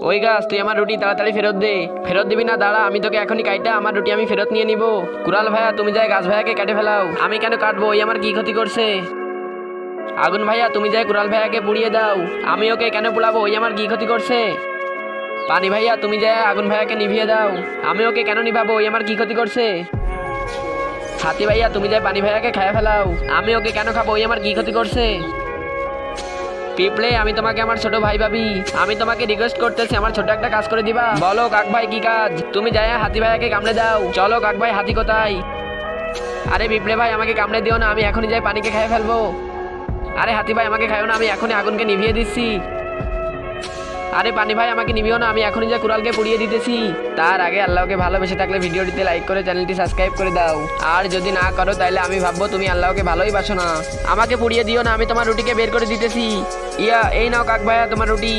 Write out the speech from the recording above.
ওই গাছ, তুই আমার রুটি তাড়াতাড়ি ফেরত দে। ফেরত দিবি না? দাঁড়া, আমি তোকে এখনই কাইটা আমার রুটি আমি ফেরত নিয়ে নিব। কুড়াল ভাইয়া, তুমি যাই গাছ ভাইয়াকে কেটে ফেলাও। আমি কেন কাটবো? ওই আমার কি ক্ষতি করছে? আগুন ভাইয়া, তুমি যাই কুড়াল ভাইয়াকে পুড়িয়ে দাও। আমি ওকে কেন পোড়াবো? ওই আমার কি ক্ষতি করছে? পানি ভাইয়া, তুমি যাই আগুন ভাইয়াকে নিভিয়ে দাও। আমি ওকে কেন নিভাবো? ওই আমার কি ক্ষতি করছে? হাতি ভাইয়া, তুমি যাই পানি ভাইয়াকে খেয়ে ফেলাও। আমি ওকে কেন খাবো? ওই আমার কি ক্ষতি করছে? পিঁপড়ে, আমি তোমাকে আমার ছোট ভাই ভাবি। আমি তোমাকে রিকোয়েস্ট করতেছি, আমার ছোট একটা কাজ করে দিবা। বলো কাক ভাই, কি কাজ? তুমি যাই হাতি ভাইয়াকে কামড়ে দাও। চলো কাক ভাই, হাতি কোথায়? আরে পিঁপড়ে ভাই, আমাকে কামড়ে দিও না, আমি এখনই যাই পানিকে খেয়ে ফেলবো। আরে হাতি ভাই, আমাকে খাইও না, আমি এখনই আগুনকে নিভিয়ে দিচ্ছি। আরে পানি ভাই, আমাকে নিভিও না, আমি এখনই যা কুড়ালকে পুড়িয়ে দিতেছি। তার আগে আল্লাহকে ভালোবেসে থাকলে ভিডিওটিতে লাইক করে চ্যানেলটি সাবস্ক্রাইব করে দাও। আর যদি না করো তাহলে আমি ভাববো তুমি আল্লাহকে ভালোই বাসো না। আমাকে পুড়িয়ে দিও না, আমি তোমার রুটিকে বের করে দিতেছি। ইয়া, এই নাও কাক ভাইয়া তোমার রুটি।